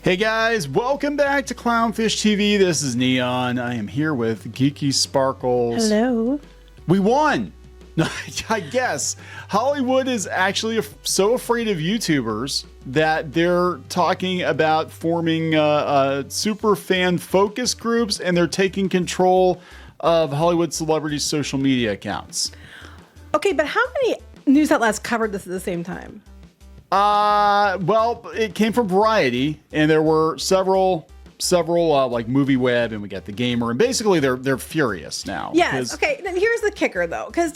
Hey guys, welcome back to Clownfish TV. This is Neon. I am here with Geeky Sparkles. Hello. We won! I guess. Hollywood is actually so afraid of YouTubers that they're talking about forming super fan focus groups, and they're taking control of Hollywood celebrities' social media accounts. Okay, but how many news outlets covered this at the same time? Well, it came from Variety, and there were several like Movie Web, and we got The Gamer, and basically they're furious now. Yes. Okay. Then here's the kicker, though, because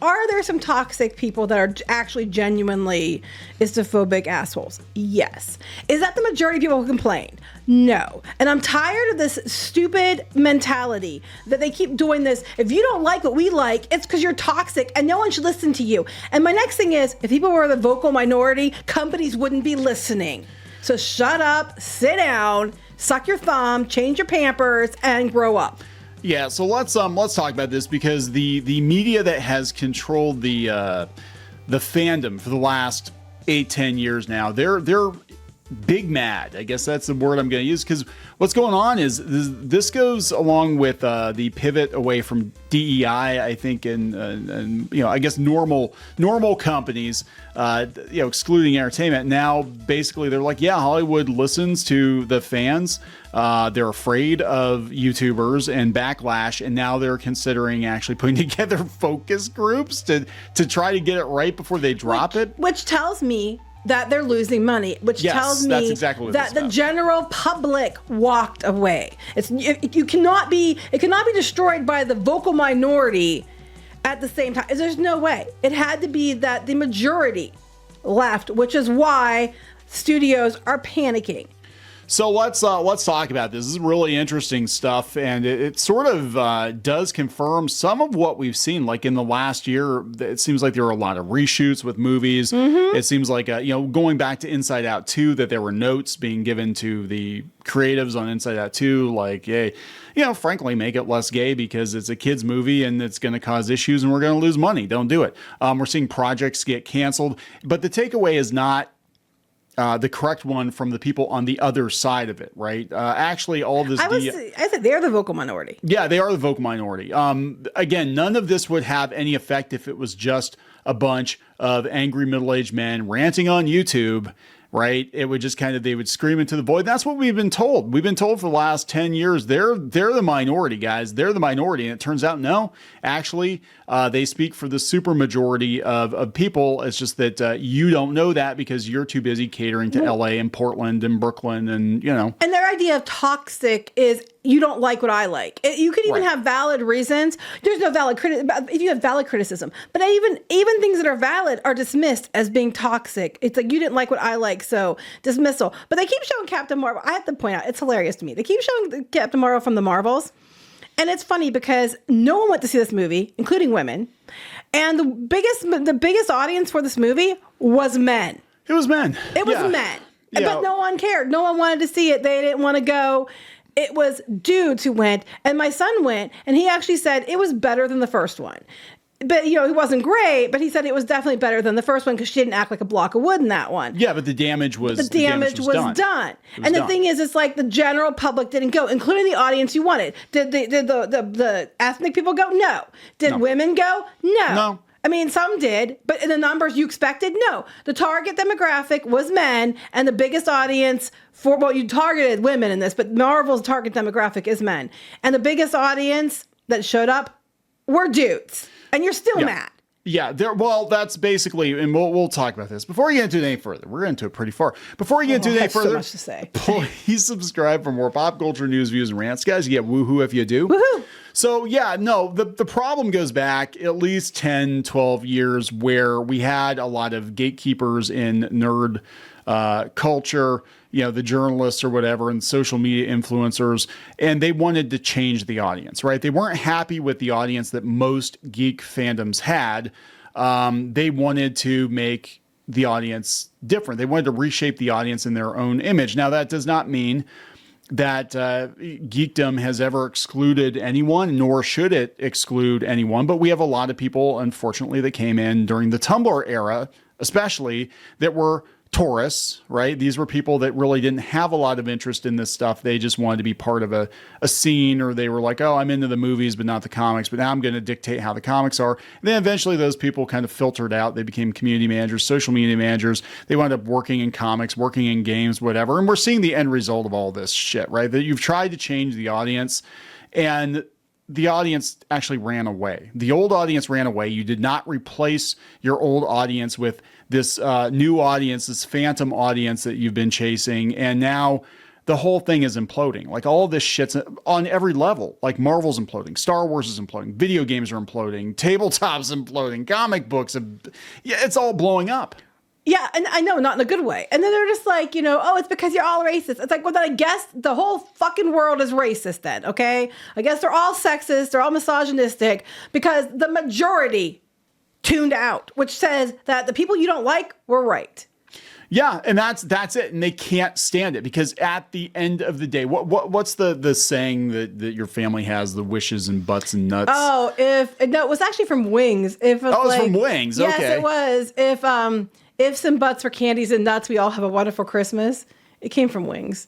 are there some toxic people that are actually genuinely istophobic assholes? Yes. Is that the majority of people who complain? No. And I'm tired of this stupid mentality that they keep doing this. If you don't like what we like, it's because you're toxic and no one should listen to you. And my next thing is, if people were the vocal minority, companies wouldn't be listening. So shut up, sit down, suck your thumb, change your Pampers, and grow up. Yeah, so let's talk about this, because the media that has controlled the fandom for the last 8-10 years now, they're big mad. I guess that's the word I'm going to use, because what's going on is this goes along with the pivot away from DEI, I think, and I guess normal companies, excluding entertainment. Now, basically, they're like, yeah, Hollywood listens to the fans. They're afraid of YouTubers and backlash, and now they're considering actually putting together focus groups to try to get it right before they drop it. Which tells me that they're losing money, which tells me that's exactly what that the general public walked it cannot be destroyed by the vocal minority at the same time. There's no way. It had to be that the majority left, which is why studios are panicking. So let's talk about this. This is really interesting stuff, and it sort of does confirm some of what we've seen. Like in the last year, it seems like there were a lot of reshoots with movies. Mm-hmm. It seems like going back to Inside Out 2, that there were notes being given to the creatives on Inside Out 2, like, hey, frankly, make it less gay because it's a kids movie and it's going to cause issues and we're going to lose money. Don't do it. We're seeing projects get canceled, but the takeaway is not the correct one from the people on the other side of it, right? Actually, all this... I said they're the vocal minority. Yeah, they are the vocal minority. Again, none of this would have any effect if it was just a bunch of angry middle-aged men ranting on YouTube, right? It would just they would scream into the void. That's what we've been told. We've been told for the last 10 years, they're the minority, guys. They're the minority. And it turns out, no, actually, they speak for the super majority of people. It's just that you don't know that because you're too busy catering to LA and Portland and Brooklyn and, And their idea of toxic is you don't like what I like. You could even have valid reasons. There's no valid if you have valid criticism. But even things that are valid are dismissed as being toxic. It's like, you didn't like what I like, so dismissal. But they keep showing Captain Marvel. I have to point out, it's hilarious to me. They keep showing Captain Marvel from the Marvels. And it's funny because no one went to see this movie, including women. And the biggest audience for this movie was men. It was men. It was men. Yeah. But no one cared. No one wanted to see it. They didn't want to go. It was dudes who went, and my son went, and he actually said it was better than the first one. But, it wasn't great, but he said it was definitely better than the first one because she didn't act like a block of wood in that one. Yeah, but the damage was done. And the thing is, it's like the general public didn't go, including the audience you wanted. Did the ethnic people go? No. Did women go? No. I mean, some did, but in the numbers you expected, no. The target demographic was men, and the biggest audience you targeted women in this, but Marvel's target demographic is men. And the biggest audience that showed up were dudes. And you're still mad. Yeah, that's basically, and we'll talk about this. Before we get into it any further, we're into it pretty far. Before we get into it any further, so much to say. Please subscribe for more pop culture news, views, and rants. Guys, you get woohoo if you do. Woohoo! So the problem goes back at least 10, 12 years where we had a lot of gatekeepers in nerd culture, the journalists or whatever, and social media influencers, and they wanted to change the audience, right? They weren't happy with the audience that most geek fandoms had. They wanted to make the audience different. They wanted to reshape the audience in their own image. Now, that does not mean that geekdom has ever excluded anyone, nor should it exclude anyone. But we have a lot of people, unfortunately, that came in during the Tumblr era, especially, that were tourists, right? These were people that really didn't have a lot of interest in this stuff. They just wanted to be part of a scene, or they were like, oh, I'm into the movies, but not the comics, but now I'm going to dictate how the comics are. And then eventually those people kind of filtered out. They became community managers, social media managers. They wound up working in comics, working in games, whatever. And we're seeing the end result of all this shit, right? That you've tried to change the audience, and the audience actually ran away. The old audience ran away. You did not replace your old audience with this new audience, this phantom audience that you've been chasing. And now the whole thing is imploding. Like, all this shit's on every level. Like, Marvel's imploding. Star Wars is imploding. Video games are imploding. Tabletops imploding. Comic books. Yeah, it's all blowing up. Yeah, and I know, not in a good way. And then they're just like, oh, it's because you're all racist. It's like, well, then I guess the whole fucking world is racist then, okay? I guess they're all sexist, they're all misogynistic, because the majority tuned out, which says that the people you don't like were right. Yeah, and that's it. And they can't stand it, because at the end of the day, what's the saying that your family has, the wishes and butts and nuts? Oh, it was actually from Wings. It was from Wings, yes, okay. It was. If some butts for candies and nuts, we all have a wonderful Christmas. It came from Wings.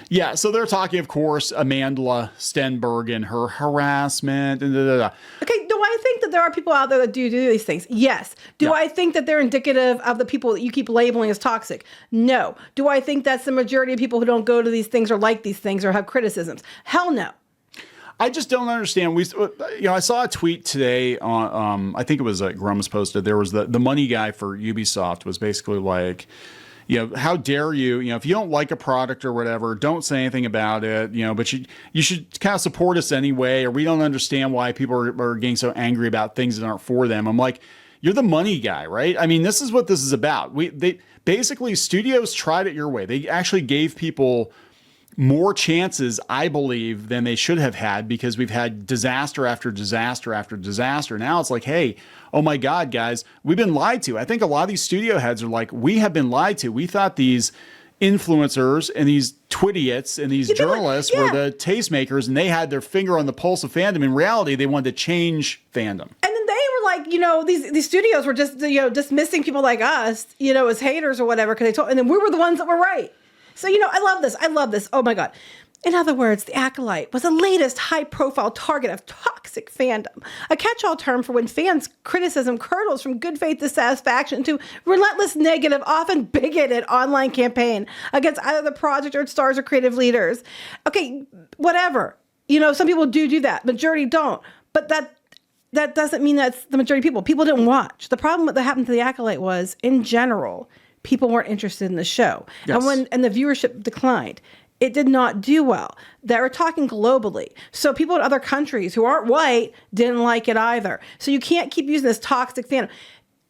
Yeah, so they're talking, of course, Amandla Stenberg and her harassment and Okay, do I think that there are people out there that do these things? Yes. Do I think that they're indicative of the people that you keep labeling as toxic? No. Do I think that's the majority of people who don't go to these things or like these things or have criticisms? Hell no. I just don't understand. I saw a tweet today on, I think it was Grum's posted. There was the money guy for Ubisoft was basically like, how dare you? If you don't like a product or whatever, don't say anything about it. But you should kind of support us anyway. Or we don't understand why people are getting so angry about things that aren't for them. I'm like, you're the money guy, right? I mean, this is what this is about. They basically, studios tried it your way. They actually gave people more chances, I believe, than they should have had, because we've had disaster after disaster after disaster. Now it's like, hey, oh my God, guys, we've been lied to. I think a lot of these studio heads are like, we have been lied to. We thought these influencers and these twidiots and these journalists were the tastemakers, and they had their finger on the pulse of fandom. In reality, they wanted to change fandom. And then they were like, these studios were just, dismissing people like us, as haters or whatever, and then we were the ones that were right. So, I love this. I love this. Oh, my God. In other words, the Acolyte was the latest high-profile target of toxic fandom, a catch-all term for when fans' criticism curdles from good faith dissatisfaction to relentless, negative, often bigoted online campaign against either the project or its stars or creative leaders. Okay, whatever. Some people do that. Majority don't. But that doesn't mean that's the majority of people. People didn't watch. The problem that happened to the Acolyte was, in general, people weren't interested in the show. Yes. And the viewership declined. It did not do well. They were talking globally. So people in other countries who aren't white didn't like it either. So you can't keep using this toxic fandom.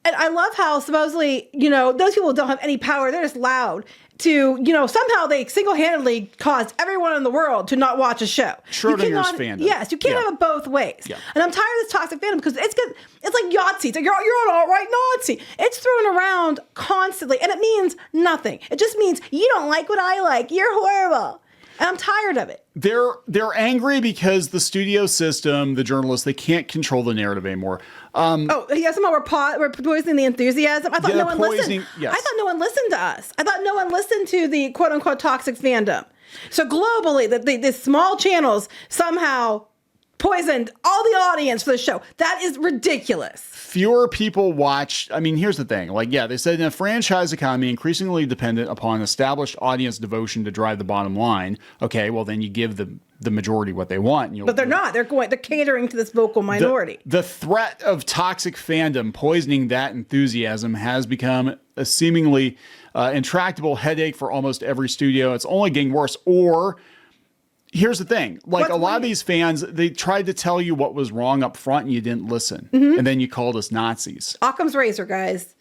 And I love how supposedly, those people don't have any power. They're just loud to, somehow they single-handedly caused everyone in the world to not watch a show. Schrodinger's fandom. Yes, you can't have it both ways. Yeah. And I'm tired of this toxic fandom because it's like Yahtzee. It's like, you're an alt-right Nazi. It's thrown around constantly, and it means nothing. It just means you don't like what I like. You're horrible. And I'm tired of it. They're angry because the studio system, the journalists, they can't control the narrative anymore. Somehow we're poisoning the enthusiasm. I thought no one listened. Yes. I thought no one listened to us. I thought no one listened to the quote unquote toxic fandom. So globally, the small channels somehow poisoned all the audience for the show. That is ridiculous. Fewer people watch. I mean, here's the thing. They said in a franchise economy increasingly dependent upon established audience devotion to drive the bottom line. Okay, well, then you give the majority what they want. But they're not. They're catering to this vocal minority. The threat of toxic fandom poisoning that enthusiasm has become a seemingly intractable headache for almost every studio. It's only getting worse. Or here's the thing. A lot of these fans, they tried to tell you what was wrong up front and you didn't listen. Mm-hmm. And then you called us Nazis. Occam's razor, guys.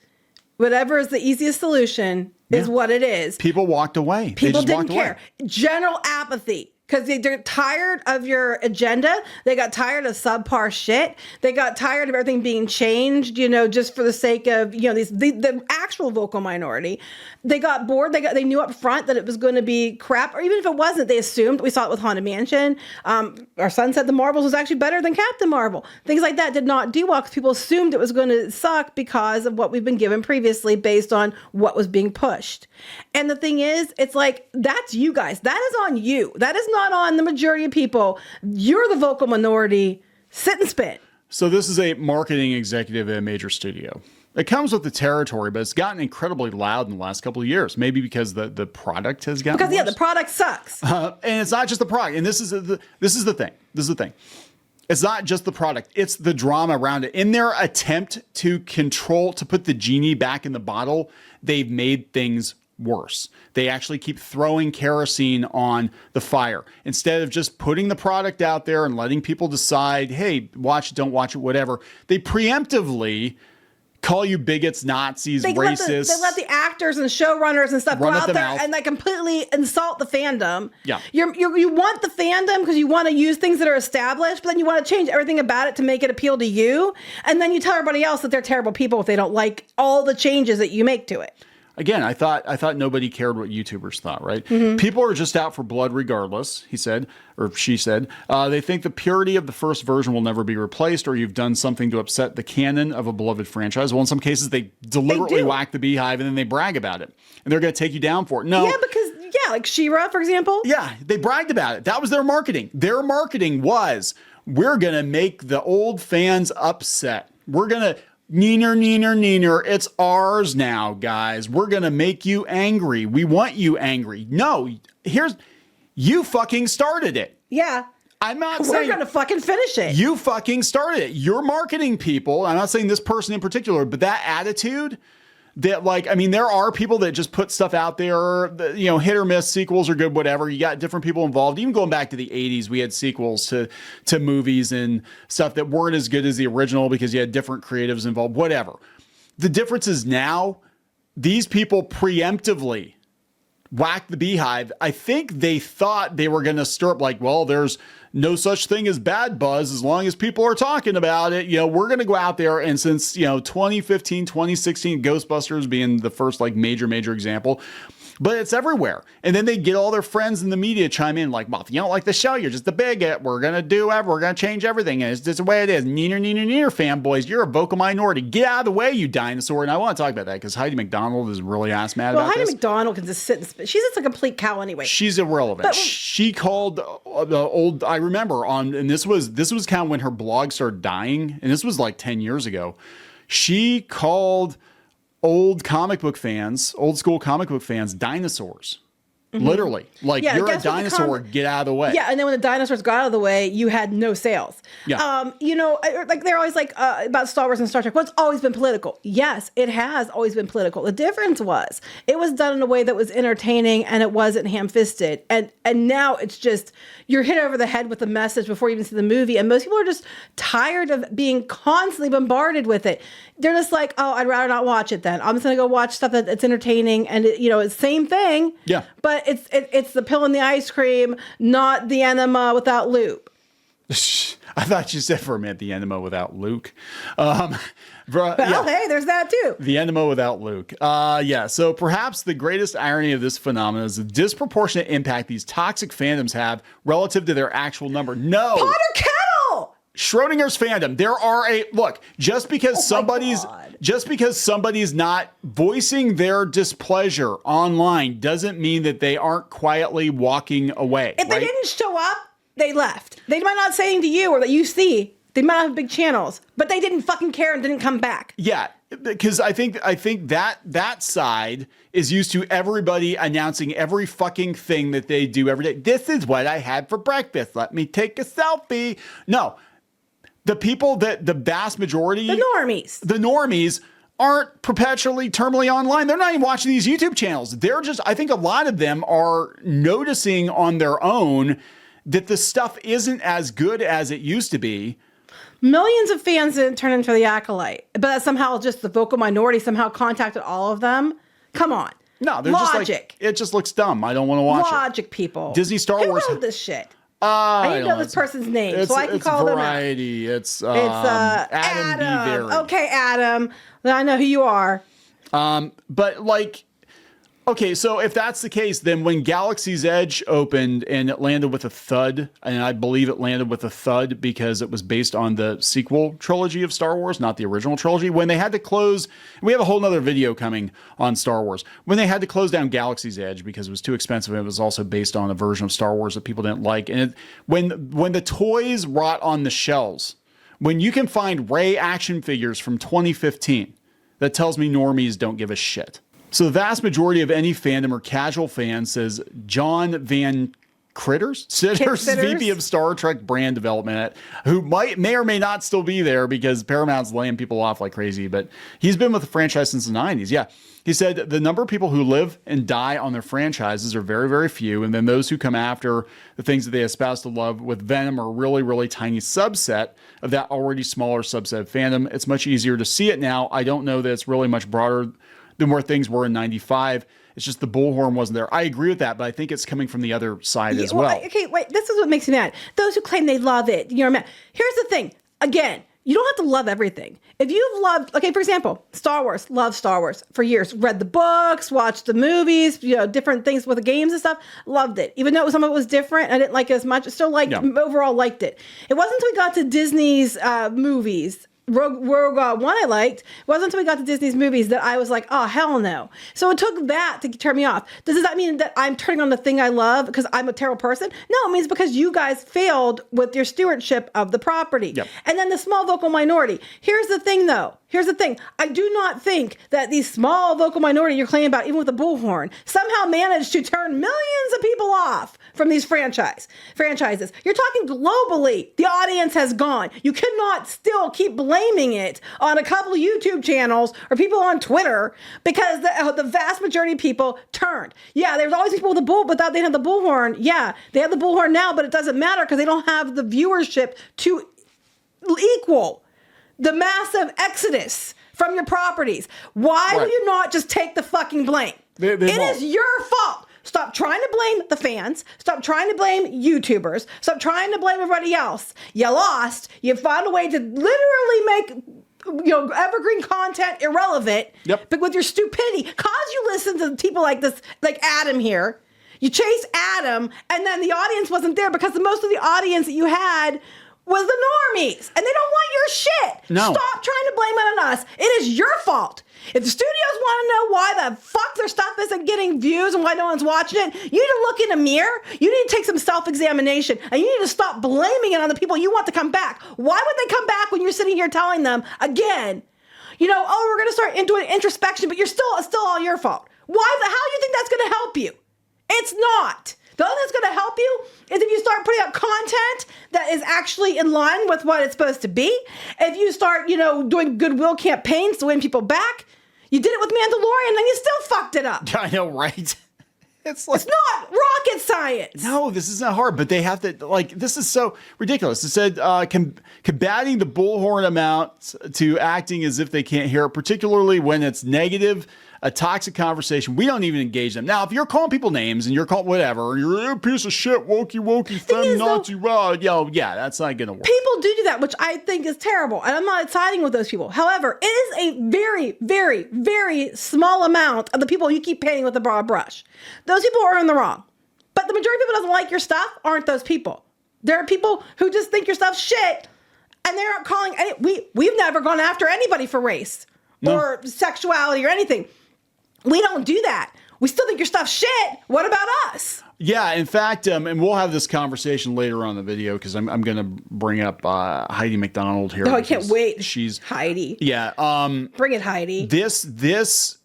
Whatever is the easiest solution is what it is. People walked away. People didn't care. General apathy. Because they're tired of your agenda. They got tired of subpar shit. They got tired of everything being changed, just for the sake of, the actual vocal minority. They got bored. They knew up front that it was going to be crap. Or even if it wasn't, they assumed. We saw it with Haunted Mansion. Our son said The Marvels was actually better than Captain Marvel. Things like that did not do well because people assumed it was going to suck because of what we've been given previously based on what was being pushed. And the thing is, it's like, that's you guys. That is on you. That is not on the majority of people. You're the vocal minority. Sit and spin. So this is a marketing executive at a major studio. It comes with the territory, but it's gotten incredibly loud in the last couple of years. Maybe because the product has gotten worse. The product sucks. And it's not just the product. And this is the thing. This is the thing. It's not just the product. It's the drama around it. In their attempt to put the genie back in the bottle, they've made things worse. They actually keep throwing kerosene on the fire instead of just putting the product out there and letting people decide, hey, watch it, don't watch it, whatever. They preemptively call you bigots, Nazis, racists. They let the actors and showrunners and stuff go out there mouth. and completely insult the fandom. Yeah. You want the fandom because you want to use things that are established, but then you want to change everything about it to make it appeal to you. And then you tell everybody else that they're terrible people if they don't like all the changes that you make to it. Again, I thought nobody cared what YouTubers thought, right? Mm-hmm. People are just out for blood regardless, he said, or she said. They think the purity of the first version will never be replaced, or you've done something to upset the canon of a beloved franchise. Well, in some cases, they deliberately whack the beehive and then they brag about it. And they're going to take you down for it. No. Yeah, because, like She-Ra, for example. Yeah, they bragged about it. That was their marketing. Their marketing was, we're going to make the old fans upset. We're going to... Neener, it's ours now, guys. We're going to make you angry. We want you angry. No, you fucking started it. Yeah. I'm not saying... We're going to fucking finish it. You fucking started it. You're marketing people. I'm not saying this person in particular, but that attitude... That there are people that just put stuff out there, hit or miss, sequels are good, whatever. You got different people involved. Even going back to the 80s, we had sequels to movies and stuff that weren't as good as the original because you had different creatives involved, whatever. The difference is now these people preemptively whack the beehive. I think they thought they were going to stir up there's no such thing as bad buzz as long as people are talking about it. We're going to go out there. And since, 2015, 2016, Ghostbusters being the first major example, but it's everywhere. And then they get all their friends in the media chime in well, if you don't like the show, you're just a bigot. We're going to change everything. And it's just the way it is. Neener, fanboys. You're a vocal minority. Get out of the way, you dinosaur. And I want to talk about that because Heidi McDonald is really ass mad about this. Heidi McDonald can just sit and spit. She's just a complete cow anyway. She's irrelevant. She called the old, I remember and this was kind of when her blog started dying. And this was 10 years ago. She called old school comic book fans, dinosaurs. Mm-hmm. Literally. You're a dinosaur, get out of the way. Yeah, and then when the dinosaurs got out of the way, you had no sales. Yeah. They're always about Star Wars and Star Trek. Well, it's always been political. Yes, it has always been political. The difference was it was done in a way that was entertaining and it wasn't ham-fisted. And now it's just, you're hit over the head with the message before you even see the movie. And most people are just tired of being constantly bombarded with it. They're just I'd rather not watch it then. I'm just going to go watch stuff that's entertaining. And, it's the same thing. Yeah. But it's the pill and the ice cream, not the enema without Luke. I thought you said for a minute the enema without Luke. Hey, there's that too. The enema without Luke. So perhaps the greatest irony of this phenomenon is the disproportionate impact these toxic fandoms have relative to their actual number. No. Potter Kettle! Schrodinger's fandom. There are just because somebody's not voicing their displeasure online doesn't mean that they aren't quietly walking away. If they didn't show up, they left. They might not say anything to you or that you see. They might have big channels, but they didn't fucking care and didn't come back. Yeah, because I think that side is used to everybody announcing every fucking thing that they do every day. This is what I had for breakfast. Let me take a selfie. No. The people the vast majority... The normies aren't perpetually, terminally online. They're not even watching these YouTube channels. They're just... I think a lot of them are noticing on their own that the stuff isn't as good as it used to be. Millions of fans didn't turn into the Acolyte. But that somehow just the vocal minority somehow contacted all of them. Come on. No, they're just like, it just looks dumb. I don't want to watch Logic, people. Disney Star Who Wars. wrote this shit? I need to know this person's name so I can call them out. Variety. It's Adam. D. Very. Okay, Adam. I know who you are. But like, okay, so if that's the case, then when Galaxy's Edge opened and it landed with a thud, and I believe it landed with a thud because it was based on the sequel trilogy of Star Wars, not the original trilogy, when they had to close, we have a whole nother video coming on Star Wars, when they had to close down Galaxy's Edge because it was too expensive and it was also based on a version of Star Wars that people didn't like. And when the toys rot on the shelves, when you can find Rey action figures from 2015, that tells me normies don't give a shit. So the vast majority of any fandom or casual fan, says John Van Sitters, VP of Star Trek brand development, who may or may not still be there because Paramount's laying people off like crazy, but he's been with the franchise since the 90s. Yeah. He said the number of people who live and die on their franchises are very, very few. And then those who come after the things that they espouse to love with Venom are a really, really tiny subset of that already smaller subset of fandom. It's much easier to see it now. I don't know that it's really much broader than where things were in 95. It's just the bullhorn wasn't there. I agree with that, but I think it's coming from the other side as well. Okay, wait. This is what makes me mad. Those who claim they love it, you're mad. Here's the thing. Again, you don't have to love everything. If you've loved, okay, for example, Star Wars, loved Star Wars for years, read the books, watched the movies, different things with the games and stuff, loved it. Even though some of it was different, I didn't like it as much, still overall liked it. It wasn't until we got to Disney's movies, Rogue One I liked. It wasn't until we got to Disney's movies that I was like, oh, hell no. So it took that to turn me off. Does that mean that I'm turning on the thing I love because I'm a terrible person? No, it means because you guys failed with your stewardship of the property. Yep. And then the small vocal minority. Here's the thing, though. Here's the thing. I do not think that these small vocal minority you're claiming about, even with the bullhorn, somehow managed to turn millions of people off from these franchises. You're talking globally. The audience has gone. You cannot still keep blaming it on a couple of YouTube channels or people on Twitter because the vast majority of people turned. Yeah, there's always people with the bull, but they have the bullhorn. Yeah, they have the bullhorn now, but it doesn't matter because they don't have the viewership to equal the massive exodus from your properties. Why will you not just take the fucking blame? It is your fault. Stop trying to blame the fans. Stop trying to blame YouTubers. Stop trying to blame everybody else. You lost. You found a way to literally make evergreen content irrelevant. Yep. But with your stupidity, cause you listen to people like this, like Adam here. You chase Adam, and then the audience wasn't there because most of the audience that you had was the normies, and they don't want your shit. No. Stop trying to blame it on us. It is your fault. If the studios want to know why the fuck their stuff isn't getting views and why no one's watching it, you need to look in a mirror. You need to take some self-examination, and you need to stop blaming it on the people you want to come back. Why would they come back when you're sitting here telling them again, we're going to start into an introspection, but it's still all your fault? How do you think that's going to help you? It's not. The only thing that's going to help you is if you start putting out content that is actually in line with what it's supposed to be. If you start, doing goodwill campaigns to win people back. You did it with Mandalorian, and then you still fucked it up. I know, right? It's not rocket science. No, this isn't hard, but they have to, this is so ridiculous. It said combating the bullhorn amount to acting as if they can't hear it, particularly when it's negative, a toxic conversation. We don't even engage them. Now, if you're calling people names and you're called whatever, and you're a piece of shit, wokey, feminazi, yeah, that's not going to work. People do that, which I think is terrible. And I'm not siding with those people. However, it is a very, very, very small amount of the people you keep painting with a broad brush. Those people are in the wrong. But the majority of people who doesn't like your stuff aren't those people. There are people who just think your stuff's shit, and they're not calling we've never gone after anybody for race or sexuality or anything. We don't do that. We still think your stuff's shit. What about us? Yeah, in fact, and we'll have this conversation later on in the video because I'm going to bring up Heidi McDonald here. Oh, I can't wait. She's Heidi. Yeah. Bring it, Heidi. This does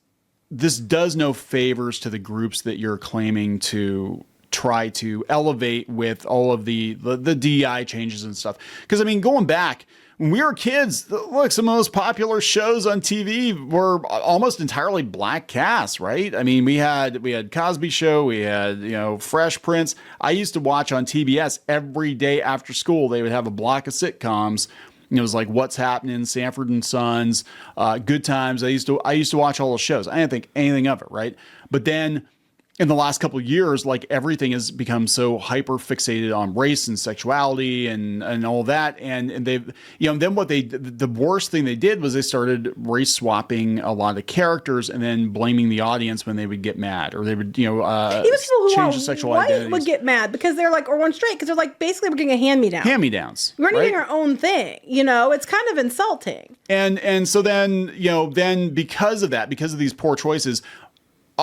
no favors to the groups that you're claiming to try to elevate with all of the DEI changes and stuff. Because, going back, when we were kids, look, some of those popular shows on TV were almost entirely black casts, right? We had Cosby Show, we had, Fresh Prince. I used to watch on TBS every day after school. They would have a block of sitcoms It was like What's Happening, Sanford and Sons, Good Times. I used to watch all those shows. I didn't think anything of it, right? But then in the last couple of years, like everything has become so hyper fixated on race and sexuality and all that. And they've, then the worst thing they did was they started race swapping a lot of characters and then blaming the audience when they would get mad, or they would, even people who change are the sexual white identities. would get mad because they're like, or one straight, because they're like, basically we're getting a hand-me-down. Hand-me-downs. We're right? doing our own thing. It's kind of insulting. And so then, then because of that, because of these poor choices,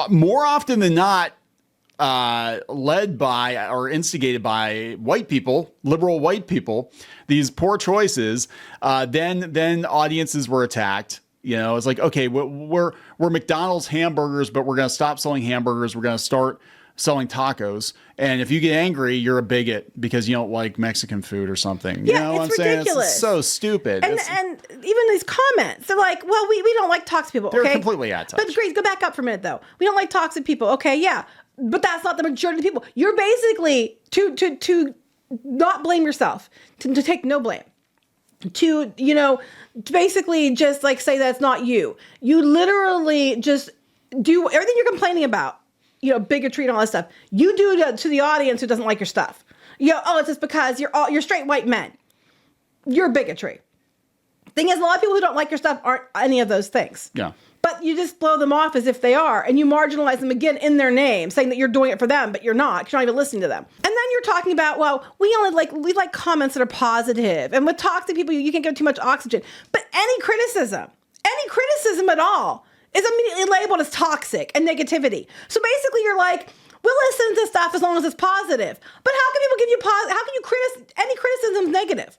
more often than not, led by or instigated by white people, liberal white people, these poor choices, then audiences were attacked. It's like, okay, we're McDonald's hamburgers, but we're going to stop selling hamburgers. We're going to start selling tacos. And if you get angry, you're a bigot because you don't like Mexican food or something. You know what I'm saying? It's so stupid. And even these comments, they're like, well, we don't like toxic people. They're okay? completely out of touch. But Grace, go back up for a minute though. We don't like toxic people. Okay, yeah. But that's not the majority of the people. You're basically to not blame yourself, to take no blame, to basically just like say that it's not you. You literally just do everything you're complaining about, bigotry and all that stuff. You do to the audience who doesn't like your stuff. It's just because you're straight white men. You're bigotry. Thing is, a lot of people who don't like your stuff aren't any of those things. Yeah. But you just blow them off as if they are, and you marginalize them again in their name, saying that you're doing it for them, but you're not, because you're not even listening to them. And then you're talking about, well, we like comments that are positive, and with toxic people, you can't give too much oxygen. But any criticism at all, is immediately labeled as toxic and negativity. So basically, you're like, we'll listen to stuff as long as it's positive. But how can people give you how can you any criticism is negative?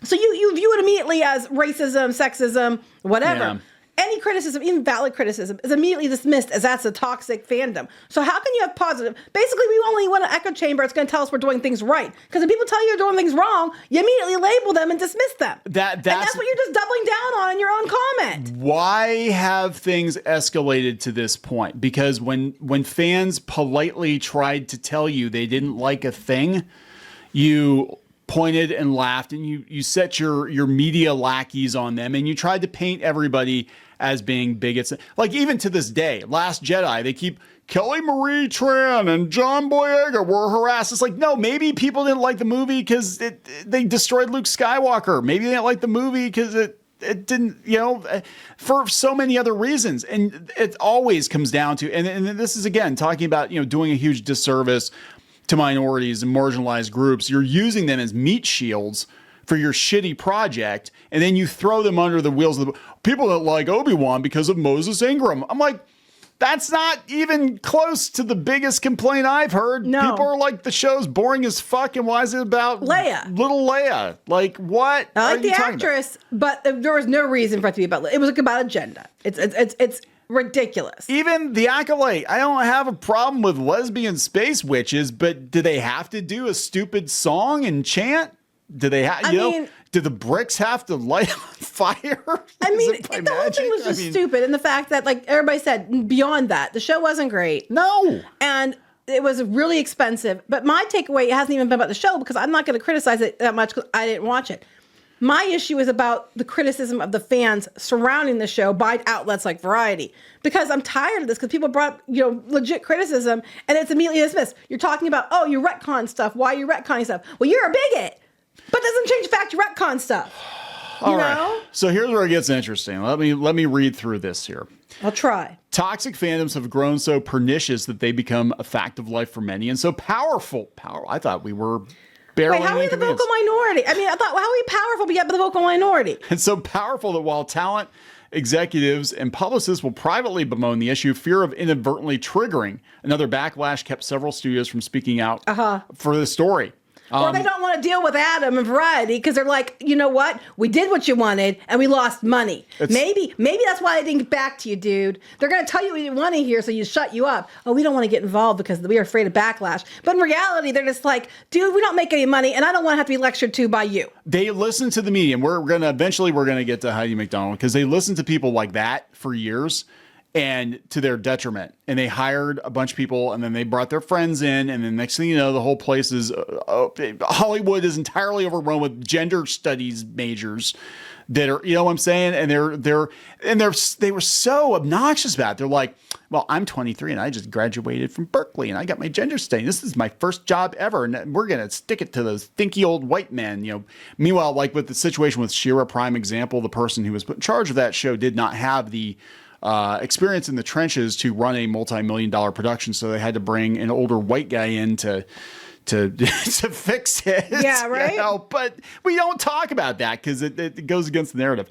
So you view it immediately as racism, sexism, whatever. Yeah. Any criticism, even valid criticism, is immediately dismissed as that's a toxic fandom. So how can you have positive? Basically, we only want an echo chamber. It's going to tell us we're doing things right. Because if people tell you you're doing things wrong, you immediately label them and dismiss them. And that's what you're just doubling down on in your own comment. Why have things escalated to this point? Because when fans politely tried to tell you they didn't like a thing, you pointed and laughed, and you set your media lackeys on them, and you tried to paint everybody as being bigots. Like even to this day, Last Jedi, they keep Kelly Marie Tran and John Boyega were harassed. It's like, no, maybe people didn't like the movie because they destroyed Luke Skywalker. Maybe they didn't like the movie because it didn't, for so many other reasons. And it always comes down to, and this is again talking about, doing a huge disservice to minorities and marginalized groups. You're using them as meat shields for your shitty project, and then you throw them under the wheels of the people that like Obi-Wan because of Moses Ingram. I'm like, that's not even close to the biggest complaint I've heard. No. People are like, the show's boring as fuck, and why is it about Leia? Little Leia? Like, what? I like the actress, but there was no reason for it to be about Leia. It was like about agenda. It's ridiculous. Even the Acolyte, I don't have a problem with lesbian space witches, but do they have to do a stupid song and chant? Do they have, do the bricks have to light on fire? I mean, the whole thing was just stupid. And the fact that, like everybody said, beyond that, the show wasn't great. No. And it was really expensive. But my takeaway hasn't even been about the show, because I'm not going to criticize it that much because I didn't watch it. My issue is about the criticism of the fans surrounding the show by outlets like Variety, because I'm tired of this, because people brought up, legit criticism and it's immediately dismissed. You're talking about, oh, you retcon stuff. Why are you retconning stuff? Well, you're a bigot, but it doesn't change the fact you retcon stuff. You know? Right. So here's where it gets interesting. Let me read through this here. I'll try. Toxic fandoms have grown so pernicious that they become a fact of life for many, and so powerful. I thought we were barely. Wait, how are we the vocal minority? I mean, I thought, well, how are we powerful but yet the vocal minority? And so powerful that while talent, executives, and publicists will privately bemoan the issue, fear of inadvertently triggering another backlash kept several studios from speaking out for the story. Or they don't want to deal with Adam and Variety because they're like, you know what? We did what you wanted and we lost money. Maybe that's why I didn't get back to you, dude. They're going to tell you we didn't want to hear, so you shut you up. Oh, we don't want to get involved because we are afraid of backlash. But in reality, they're just like, dude, we don't make any money and I don't want to have to be lectured to by you. They listen to the media, and we're going to get to Heidi McDonald, because they listen to people like that for years. and to their detriment. And they hired a bunch of people, and then they brought their friends in, and then next thing you know, the whole place is Hollywood is entirely overrun with gender studies majors that are, you know what I'm saying? And they were so obnoxious about it. They're like, well, I'm 23 and I just graduated from Berkeley and I got my gender study. This is my first job ever. And we're going to stick it to those thinky old white men, you know. Meanwhile, like with the situation with Shira, prime example, the person who was put in charge of that show did not have the experience in the trenches to run a multi-million-dollar production. So they had to bring an older white guy in to fix it. Yeah, right. You know? But we don't talk about that because it goes against the narrative.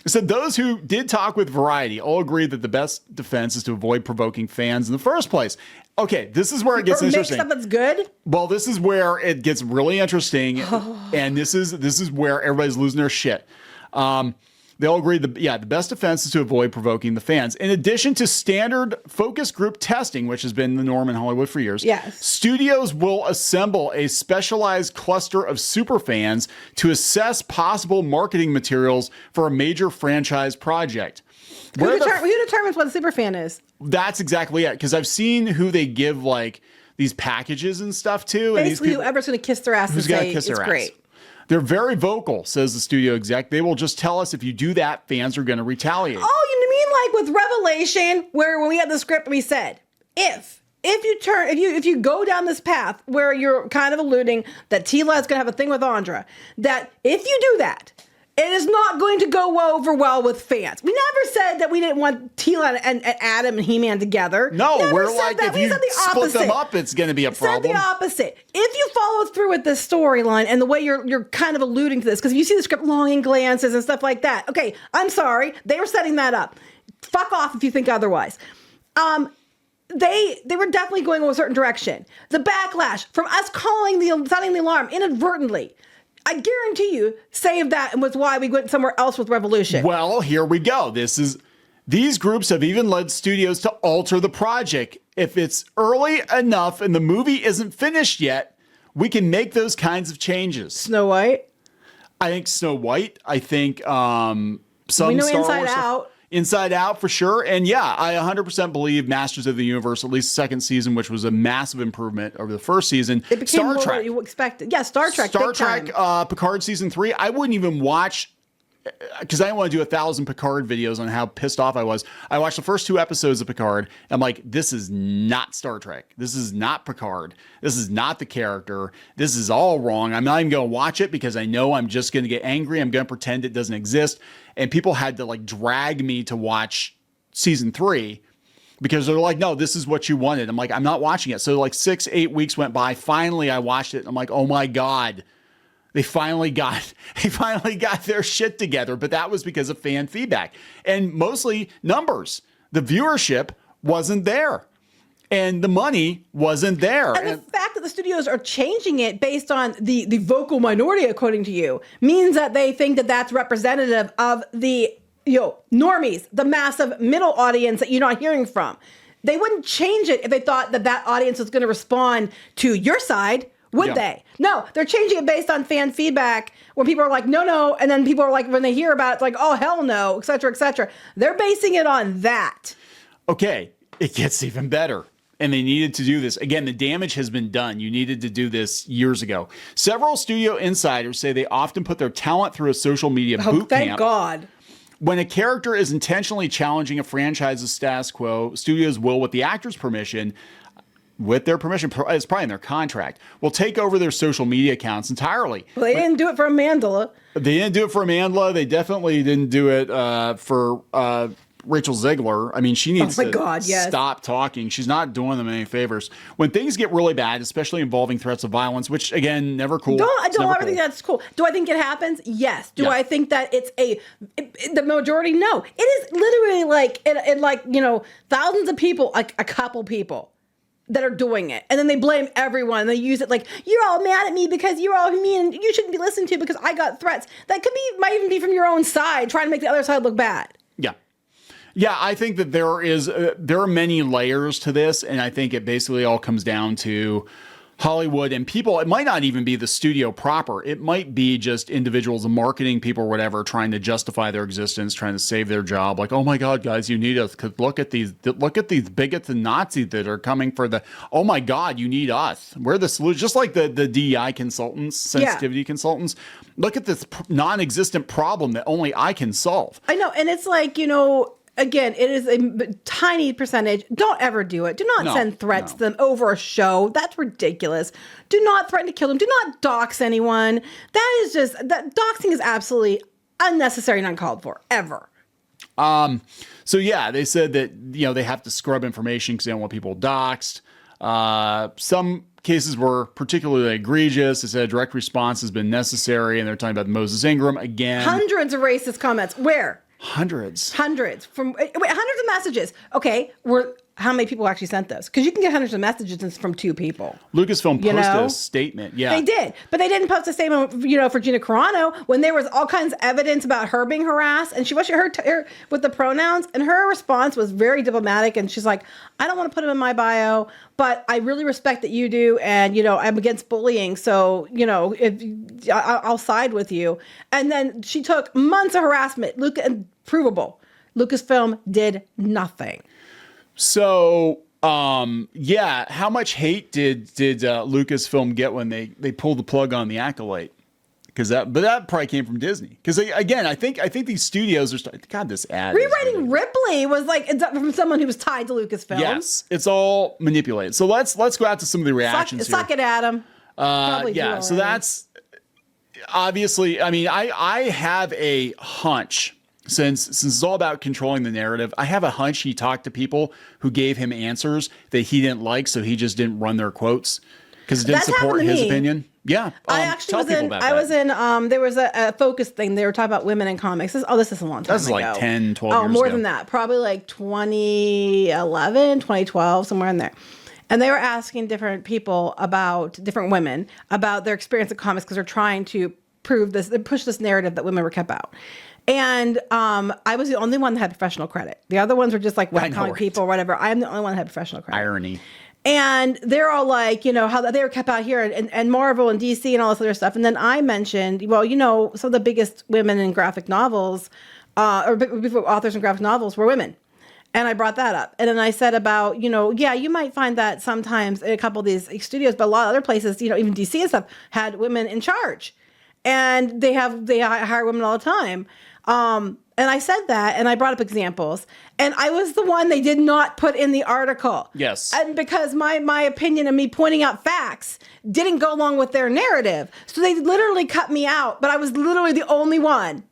So those who did talk with Variety all agree that the best defense is to avoid provoking fans in the first place. Okay, this is where it gets interesting. Make stuff that's good? Well, this is where it gets really interesting, and this is where everybody's losing their shit. They all agree the best defense is to avoid provoking the fans. In addition to standard focus group testing, which has been the norm in Hollywood for years, yes, studios will assemble a specialized cluster of superfans to assess possible marketing materials for a major franchise project. Who determines what a superfan is? That's exactly it, because I've seen who they give like these packages and stuff to. Basically, and whoever's going to kiss their ass and say it's great. They're very vocal, says the studio exec. They will just tell us if you do that, fans are going to retaliate. Oh, you mean like with Revelation, where when we had the script, we said, if you go down this path where you're kind of alluding that Tila is going to have a thing with Andra, that if you do that, it is not going to go over well with fans. We never said that we didn't want Tila and Adam and He-Man together. No, we're like, if you split them up, it's going to be a problem. Said the opposite. If you follow through with this storyline and the way you're kind of alluding to this, because you see the script longing glances and stuff like that. Okay, I'm sorry. They were setting that up. Fuck off if you think otherwise. They were definitely going in a certain direction. The backlash from us sounding the alarm inadvertently, I guarantee you, saved that and was why we went somewhere else with Revolution. Well, here we go. These groups have even led studios to alter the project. If it's early enough and the movie isn't finished yet, we can make those kinds of changes. Snow White? I think Snow White. I think some we know Star Inside Wars Out. Inside Out for sure. And yeah, I 100% believe Masters of the Universe, at least the second season, which was a massive improvement over the first season. It became Star Trek. What you expected. Yeah, Star Trek. Star Trek, Picard season 3. I wouldn't even watch, because I didn't want to do 1,000 Picard videos on how pissed off I was. I watched the first 2 episodes of Picard. I'm like, this is not Star Trek. This is not Picard. This is not the character. This is all wrong. I'm not even going to watch it because I know I'm just going to get angry. I'm going to pretend it doesn't exist. And people had to like drag me to watch season 3 because they're like, no, this is what you wanted. I'm like, I'm not watching it. So like 6-8 weeks went by. Finally, I watched it. And I'm like, oh my God. They finally got their shit together, but that was because of fan feedback and mostly numbers. The viewership wasn't there and the money wasn't there. And the fact that the studios are changing it based on the vocal minority, according to you, means that they think that that's representative of the normies, the massive middle audience that you're not hearing from. They wouldn't change it if they thought that audience was going to respond to your side. Would they? No, they're changing it based on fan feedback when people are like, no. And then people are like, when they hear about it, it's like, oh, hell no, et cetera, et cetera. They're basing it on that. Okay, it gets even better. And they needed to do this. Again, the damage has been done. You needed to do this years ago. Several studio insiders say they often put their talent through a social media boot camp. Thank God. When a character is intentionally challenging a franchise's status quo, studios will, with the actor's permission, it's probably in their contract, will take over their social media accounts entirely. Well, they didn't do it for Amandla. They didn't do it for Amandla. They definitely didn't do it for Rachel Zegler. I mean, she needs to stop talking. She's not doing them any favors. When things get really bad, especially involving threats of violence, which, again, never cool. I don't ever think that's cool. Do I think it happens? Yes. Do I think that it's the majority? No. It is literally like, thousands of people, like a couple people that are doing it. And then they blame everyone. And they use it like, you're all mad at me because you're all mean and you shouldn't be listened to because I got threats. That might even be from your own side, trying to make the other side look bad. Yeah. Yeah, I think that there are many layers to this. And I think it basically all comes down to Hollywood and people, it might not even be the studio proper. It might be just individuals and marketing people or whatever trying to justify their existence, trying to save their job. Like, oh my God, guys, you need us. Cause look at these bigots and Nazis that are coming for oh my God, you need us. We're the solution. Just like the DEI consultants, sensitivity consultants. Look at this non-existent problem that only I can solve. I know. And it's like, again, it is a tiny percentage. Don't ever do it. Do not send threats to them over a show. That's ridiculous. Do not threaten to kill them. Do not dox anyone. Doxing is absolutely unnecessary and uncalled for, ever. So yeah, they said that, they have to scrub information because they don't want people doxed. Some cases were particularly egregious. They said a direct response has been necessary, and they're talking about Moses Ingram again. Hundreds of racist comments. Where? Hundreds from hundreds of messages. Okay, how many people actually sent those? Because you can get hundreds of messages from 2 people. Lucasfilm posted a statement. Yeah, they did, but they didn't post a statement. For Gina Carano when there was all kinds of evidence about her being harassed, and she was her with the pronouns, and her response was very diplomatic, and she's like, "I don't want to put them in my bio, but I really respect that you do, and I'm against bullying, so if I'll side with you." And then she took months of harassment, provable. Lucasfilm did nothing. So, how much hate did Lucasfilm get when they pulled the plug on the Acolyte? But that probably came from Disney. Because again, I think these studios are God. This ad rewriting Ripley was like from someone who was tied to Lucasfilm. Yes, it's all manipulated. So let's go out to some of the reactions. Suck it, Adam. So that's obviously. I mean, I have a hunch. Since it's all about controlling the narrative, I have a hunch he talked to people who gave him answers that he didn't like, so he just didn't run their quotes because it didn't support his opinion. Yeah, I actually was in. There was a focus thing. They were talking about women in comics. This is a long time ago. That's like 10, 12 years ago. Oh, more than that. Probably like 2011, 2012, somewhere in there. And they were asking different people different women about their experience in comics because they're trying to push this narrative that women were kept out. And I was the only one that had professional credit. The other ones were just like webcomic people or whatever. I'm the only one that had professional credit. Irony. And they're all like, how they were kept out here and Marvel and DC and all this other stuff. And then I mentioned, some of the biggest women in graphic novels or authors in graphic novels were women. And I brought that up. And then I said about, you might find that sometimes in a couple of these studios, but a lot of other places, even DC and stuff had women in charge. And they hire women all the time. And I said that, and I brought up examples, and I was the one they did not put in the article. Yes. And because my opinion and me pointing out facts didn't go along with their narrative. So they literally cut me out, but I was literally the only one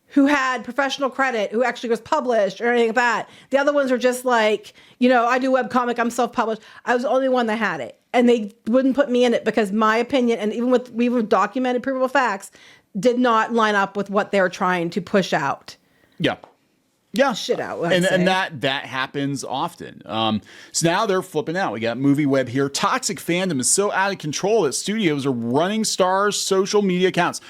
who had professional credit, who actually was published or anything like that. The other ones are just like, I do webcomic, I'm self-published. I was the only one that had it. And they wouldn't put me in it because my opinion, and even with documented provable facts, did not line up with what they were trying to push out. Yeah. Shit out. And that happens often. So now they're flipping out. We got Movie Web here. Toxic fandom is so out of control that studios are running stars' social media accounts.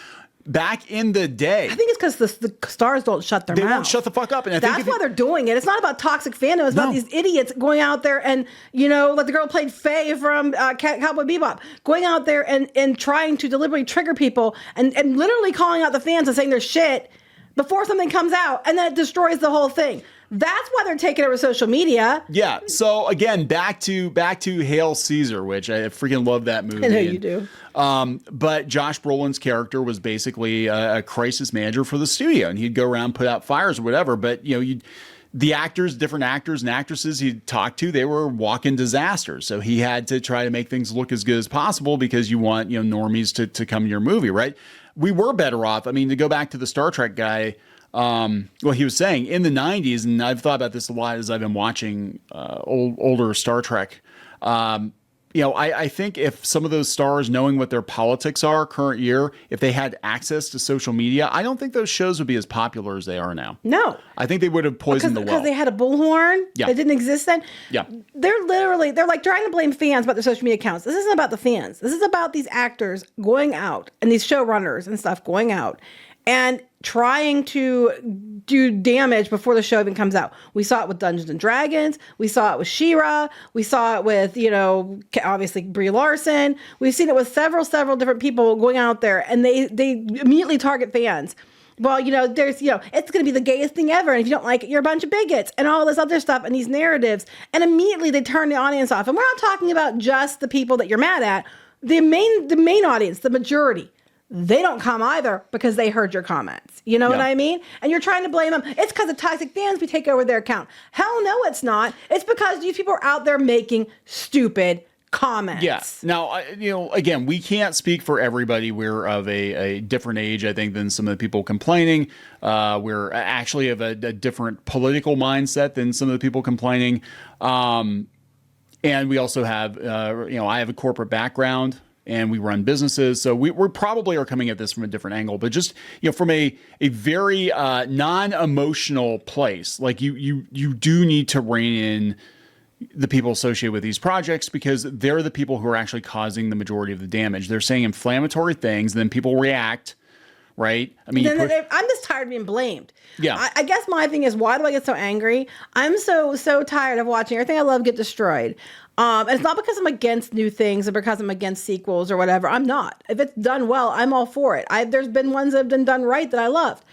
Back in the day, I think it's because the stars don't shut their mouths. They won't shut the fuck up. And that's why they're doing it. It's not about toxic fandom. It's about these idiots going out there and, like the girl who played Faye from Cowboy Bebop, going out there and trying to deliberately trigger people and literally calling out the fans and saying they're shit before something comes out, and then it destroys the whole thing. That's why they're taking over social media. Yeah. So again, back to Hail Caesar, which I freaking love that movie. I know you do. But Josh Brolin's character was basically a crisis manager for the studio, and he'd go around, put out fires or whatever. But the actors, different actors and actresses he'd talked to, they were walking disasters. So he had to try to make things look as good as possible because you want normies to come to your movie, right? We were better off. I mean, to go back to the Star Trek guy. He was saying in the 90s, and I've thought about this a lot as I've been watching older Star Trek. I think if some of those stars, knowing what their politics are current year, if they had access to social media, I don't think those shows would be as popular as they are now. No. I think they would have poisoned the well. Because they had a bullhorn that didn't exist then. Yeah. They're like trying to blame fans about their social media accounts. This isn't about the fans. This is about these actors going out and these showrunners and stuff going out and trying to do damage before the show even comes out. We saw it with Dungeons and Dragons. We saw it with She-Ra. We saw it with, obviously Brie Larson. We've seen it with several different people going out there, and they immediately target fans. Well, there's, it's going to be the gayest thing ever. And if you don't like it, you're a bunch of bigots and all this other stuff and these narratives. And immediately they turn the audience off. And we're not talking about just the people that you're mad at. The main audience, the majority, they don't come either because they heard your comments. You know what I mean? And you're trying to blame them. It's because of toxic fans we take over their account. Hell no, it's not. It's because these people are out there making stupid comments. Yeah. Now, again, we can't speak for everybody. We're of a different age, I think, than some of the people complaining. We're actually of a different political mindset than some of the people complaining. And we also have, I have a corporate background and we run businesses. So we probably are coming at this from a different angle, but just, from a very non-emotional place. Like you do need to rein in the people associated with these projects because they're the people who are actually causing the majority of the damage. They're saying inflammatory things, and then people react, right? I mean, I'm just tired of being blamed. Yeah. I guess my thing is, why do I get so angry? I'm so tired of watching everything I love get destroyed. And it's not because I'm against new things or because I'm against sequels or whatever. I'm not. If it's done well, I'm all for it. There's been ones that have been done right that I loved.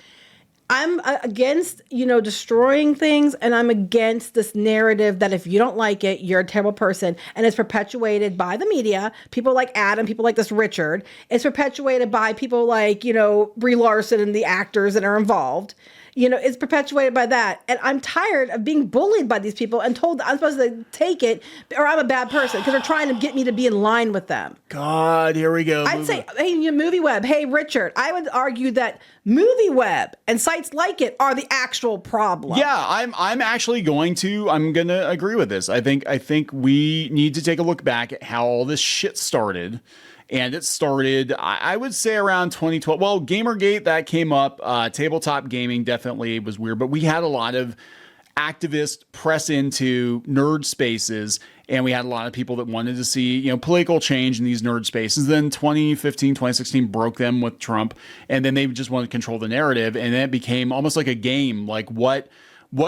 I'm against, destroying things, and I'm against this narrative that if you don't like it, you're a terrible person. And it's perpetuated by the media, people like Adam, people like this Richard. It's perpetuated by people like, Brie Larson and the actors that are involved. It's perpetuated by that. And I'm tired of being bullied by these people and told that I'm supposed to take it or I'm a bad person because they're trying to get me to be in line with them. God, here we go. I'd say, hey, MovieWeb, hey, Richard, I would argue that MovieWeb and sites like it are the actual problem. Yeah, I'm actually going to agree with this. I think we need to take a look back at how all this shit started. And it started, I would say, around 2012. Well, Gamergate, that came up. Tabletop gaming definitely was weird. But we had a lot of activists press into nerd spaces. And we had a lot of people that wanted to see, political change in these nerd spaces. Then 2015, 2016 broke them with Trump. And then they just wanted to control the narrative. And then it became almost like a game. Like what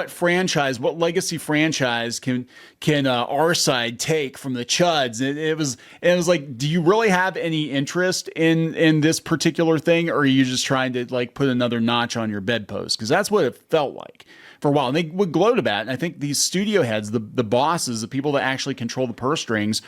franchise, what legacy franchise can our side take from the chuds? It was like, do you really have any interest in this particular thing, or are you just trying to like put another notch on your bedpost? Because that's what it felt like for a while. And they would gloat about it. And I think these studio heads, the bosses, the people that actually control the purse strings,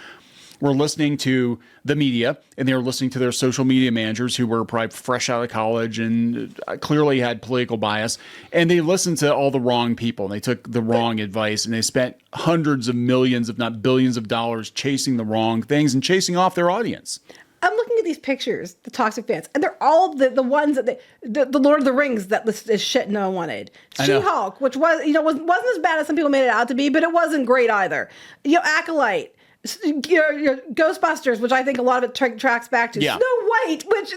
were listening to the media, and they were listening to their social media managers who were probably fresh out of college and clearly had political bias. And they listened to all the wrong people, and they took the wrong advice, and they spent hundreds of millions, if not billions of dollars chasing the wrong things and chasing off their audience. I'm looking at these pictures, the toxic fans, and they're all the ones that the Lord of the Rings that is shit no one wanted. She-Hulk, which was, wasn't as bad as some people made it out to be, but it wasn't great either. Acolyte. Your Ghostbusters, which I think a lot of it tracks back to Snow White, which,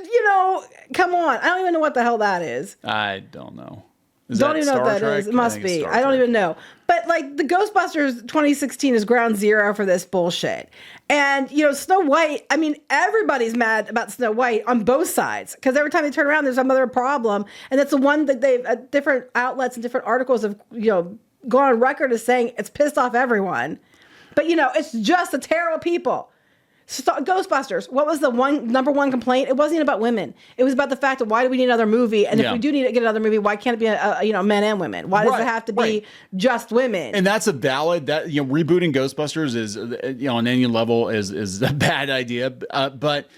come on. I don't even know what the hell that is. I don't know. Don't even know what that is. It must be. I don't even know. But like the Ghostbusters 2016 is ground zero for this bullshit. And, Snow White, I mean, everybody's mad about Snow White on both sides because every time they turn around, there's some other problem. And that's the one that they've, different outlets and different articles have, gone on record as saying it's pissed off everyone. But, it's just the terrible people. Ghostbusters, what was the number one complaint? It wasn't even about women. It was about the fact that why do we need another movie? And if we do need to get another movie, why can't it be, men and women? Why does it have to be just women? And that's a valid, rebooting Ghostbusters is, on any level is a bad idea. But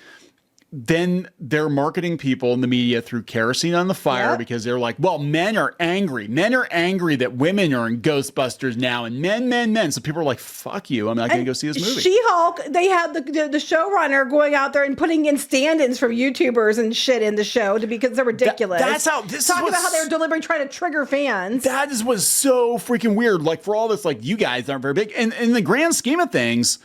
then they're marketing people in the media through kerosene on the fire because they're like, well, men are angry. Men are angry that women are in Ghostbusters now, and men. So people are like, fuck you. I'm not going to go see this movie. She-Hulk, they had the showrunner going out there and putting in stand-ins from YouTubers and shit in the show because they're ridiculous. That's how this talking about how they were deliberately trying to trigger fans. That was so freaking weird. Like for all this, like you guys aren't very big. And in the grand scheme of things,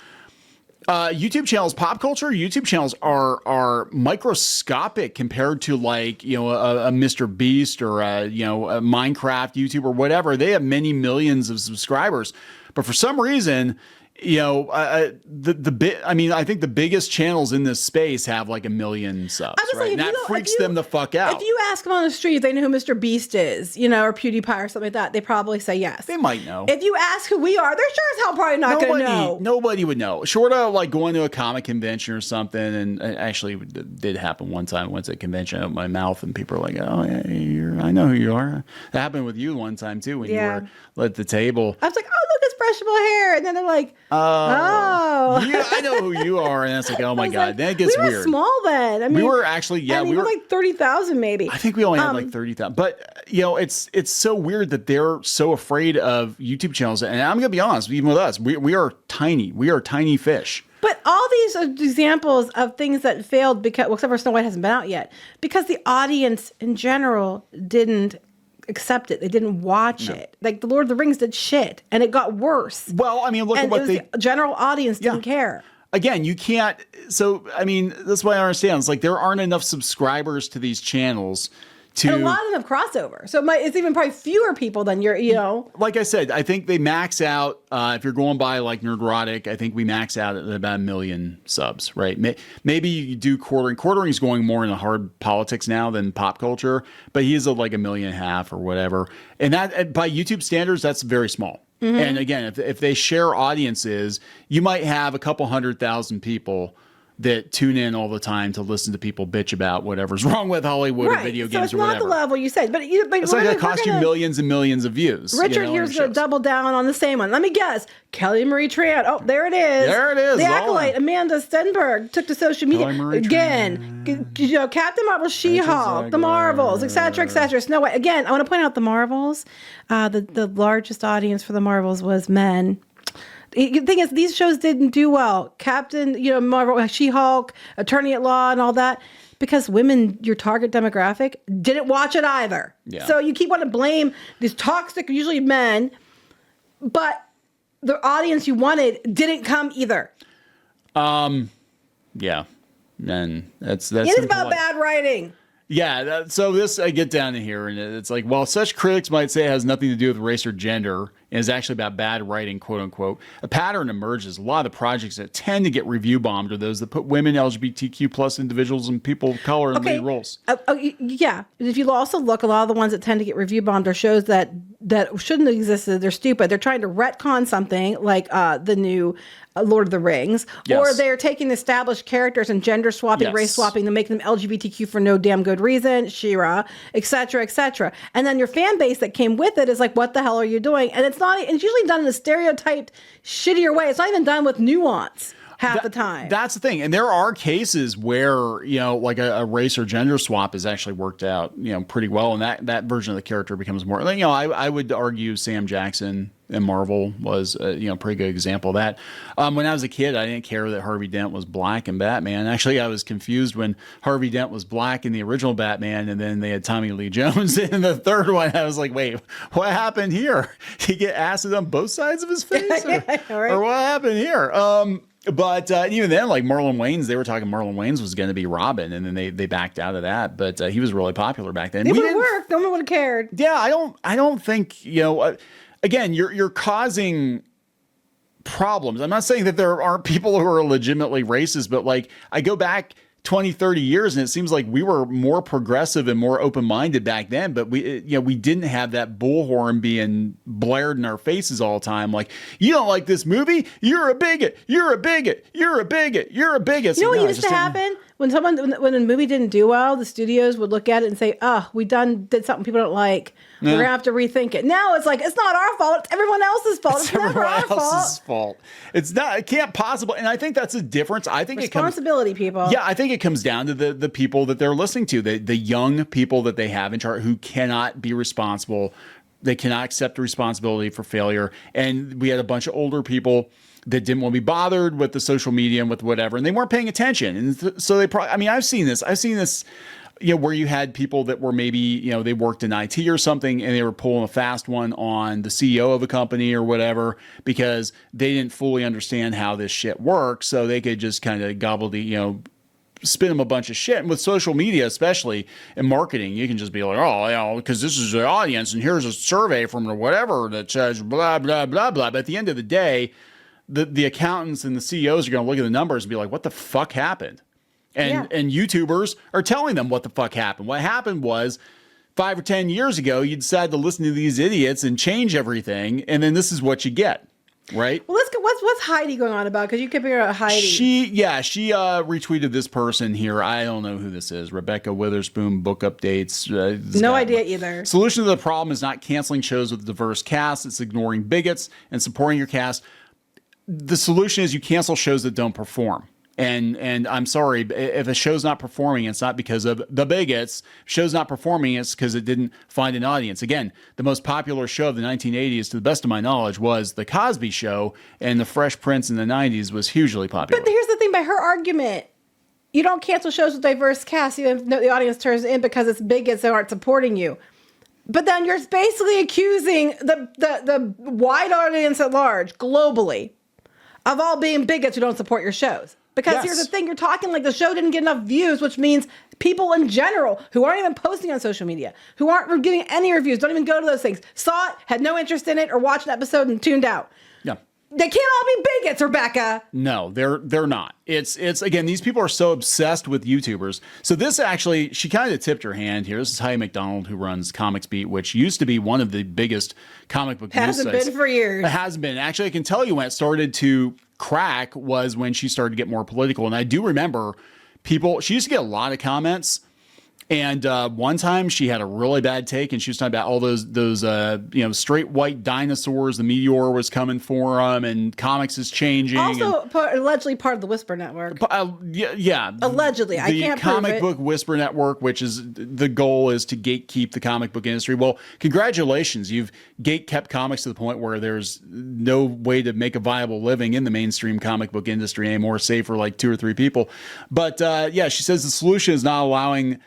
YouTube channels, pop culture YouTube channels are microscopic compared to like, a Mr. Beast or a Minecraft YouTube or whatever. They have many millions of subscribers, but for some reason I mean, I think the biggest channels in this space have like 1 million subs, right? And that freaks them the fuck out. If you ask them on the street if they know who Mr. Beast is, or PewDiePie or something like that, they probably say yes. They might know. If you ask who we are, they're sure as hell probably not going to know. Nobody would know. Short of like going to a comic convention or something, and actually it did happen one time. I went to a convention, I opened my mouth, and people are like, "Oh, yeah, I know who you are." That happened with you one time too when you were at the table. I was like, "Oh, look, it's brushable hair," and then they're like, "Oh, yeah, I know who you are," and it's like, "Oh my god," then it gets weird. We were small then. I mean, we were actually, we were like 30,000 maybe. I think we only had like 30,000. But it's so weird that they're so afraid of YouTube channels. And I'm gonna be honest, even with us, we are tiny. We are tiny fish. But all these are examples of things that failed because, well, except for Snow White hasn't been out yet, because the audience in general didn't accept it. They didn't watch it. Like the Lord of the Rings did shit, and it got worse. Well, I mean, look at what the general audience didn't care. Again, you can't. So, I mean, that's why I understand. It's like there aren't enough subscribers to these channels. And a lot of them have crossover. So it's even probably fewer people than Like I said, I think they max out, if you're going by like Nerdrotic, I think we max out at about 1 million subs, right? Maybe you do quartering. Quartering is going more into hard politics now than pop culture, but he is like 1.5 million or whatever. And that, by YouTube standards, that's very small. Mm-hmm. And again, if they share audiences, you might have a couple 100,000 people that tune in all the time to listen to people bitch about whatever's wrong with Hollywood or video games or whatever. It's not the level you said, but it's like it cost you millions and millions of views. Richard here's going to double down on the same one. Let me guess. Kelly Marie Tran. Oh, there it is. There it is. The Acolyte, Amanda Stenberg, took to social media again. Captain Marvel, She-Hulk, the Marvels, etc. Snow White. Again, I want to point out the Marvels. The largest audience for the Marvels was men. The thing is, these shows didn't do well. Captain, Marvel, She-Hulk, Attorney at Law, and all that, because women, your target demographic, didn't watch it either. Yeah. So you keep wanting to blame these toxic, usually men, but the audience you wanted didn't come either. Yeah, and that's. It is about bad writing. Yeah, so this, I get down to here, and it's like, while such critics might say it has nothing to do with race or gender, and is actually about bad writing, quote unquote, a pattern emerges. A lot of the projects that tend to get review bombed are those that put women, LGBTQ plus individuals, and people of color in lead roles. Yeah. If you also look, a lot of the ones that tend to get review bombed are shows that shouldn't have existed. They're stupid. They're trying to retcon something like the new Lord of the Rings, or they're taking established characters and gender swapping, race swapping, to make them LGBTQ for no damn good reason, She-Ra, etc., etc. And then your fan base that came with it is like, what the hell are you doing? And it's usually done in a stereotyped, shittier way. It's not even done with nuance half the time. That's the thing. And there are cases where, like a race or gender swap is actually worked out, pretty well. And that version of the character becomes more, I would argue Sam Jackson in Marvel was a pretty good example of that. When I was a kid, I didn't care that Harvey Dent was black in Batman. Actually, I was confused when Harvey Dent was black in the original Batman, and then they had Tommy Lee Jones in the third one. I was like, wait, what happened here? Did he get acid on both sides of his face? Or what happened here? But even then, like Marlon Wayans, they were talking Marlon Wayans was going to be Robin, and then they backed out of that. But he was really popular back then. It would have worked. No one would have cared. Yeah, I don't think, again, you're causing problems. I'm not saying that there aren't people who are legitimately racist, but like I go back 20, 30 years and it seems like we were more progressive and more open-minded back then, but we didn't have that bullhorn being blared in our faces all the time. Like, you don't like this movie? You're a bigot. You're a bigot. You're a bigot. You're a bigot. You know what used to happen? When a movie didn't do well, the studios would look at it and say, we did something people don't like. We're going to have to rethink it. Now it's like, it's not our fault. It's everyone else's fault. It's never our fault. It's not, it can't possibly. And I think that's a difference. I think responsibility, people. Yeah, I think it comes down to the people that they're listening to, the young people that they have in charge who cannot be responsible. They cannot accept the responsibility for failure. And we had a bunch of older people that didn't want to be bothered with the social media and with whatever, and they weren't paying attention. And so they probably, I've seen this, where you had people that were maybe, they worked in IT or something, and they were pulling a fast one on the CEO of a company or whatever, because they didn't fully understand how this shit works. So they could just kind of gobble the, spin them a bunch of shit. And with social media, especially in marketing, you can just be like, because this is the audience, and here's a survey from whatever that says blah, blah, blah, blah. But at the end of the day, the accountants and the CEOs are going to look at the numbers and be like, what the fuck happened? And YouTubers are telling them what the fuck happened. What happened was 5 or 10 years ago, you decided to listen to these idiots and change everything. And then this is what you get. Right. Well, let's go. What's Heidi going on about? Because you keep hearing about Heidi. She retweeted this person here. I don't know who this is. Rebecca Witherspoon, book updates. No idea either. Solution to the problem is not canceling shows with a diverse cast. It's ignoring bigots and supporting your cast. The solution is you cancel shows that don't perform. And I'm sorry, if a show's not performing, it's not because of the bigots. Show's not performing, it's because it didn't find an audience. Again, the most popular show of the 1980s, to the best of my knowledge, was The Cosby Show, and The Fresh Prince in the 90s was hugely popular. But here's the thing, by her argument, you don't cancel shows with diverse casts, even though the audience turns in because it's bigots that aren't supporting you. But then you're basically accusing the wide audience at large, globally, of all being bigots who don't support your shows. Because here's the thing, you're talking like the show didn't get enough views, which means people in general who aren't even posting on social media, who aren't giving any reviews, don't even go to those things, saw it, had no interest in it, or watched an episode and tuned out. Yeah. They can't all be bigots, Rebecca. No, they're not. It's again, these people are so obsessed with YouTubers. So this actually, she kind of tipped her hand here. This is Heidi McDonald, who runs Comics Beat, which used to be one of the biggest comic book news sites. Hasn't been for years. It hasn't been. Actually, I can tell you when it started to crack was when she started to get more political. And I do remember she used to get a lot of comments. And one time she had a really bad take, and she was talking about all those straight white dinosaurs. The meteor was coming for them, and comics is changing. Also, allegedly part of the Whisper Network. Yeah. Allegedly, I can't prove it. The Comic Book Whisper Network, which is the goal is to gatekeep the comic book industry. Well, congratulations, you've gatekept comics to the point where there's no way to make a viable living in the mainstream comic book industry anymore, save for like 2 or 3 people. But she says the solution is not allowing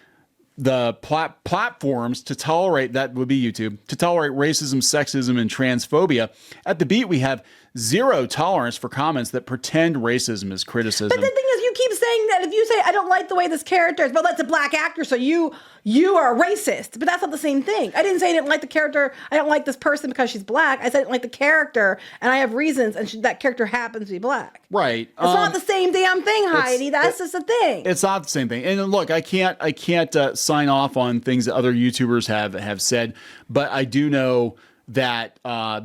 the platforms to tolerate, that would be YouTube, to tolerate racism, sexism, and transphobia. At The Beat, we have zero tolerance for comments that pretend racism is criticism. But the thing is, you keep saying that if you say, I don't like the way this character is, but that's a black actor, so you are a racist. But that's not the same thing. I didn't say I didn't like the character, I don't like this person because she's black. I said I didn't like the character, and I have reasons, and that character happens to be black. Right. It's not the same damn thing, Heidi. That's just the thing. It's not the same thing. And look, I can't sign off on things that other YouTubers have said, but I do know that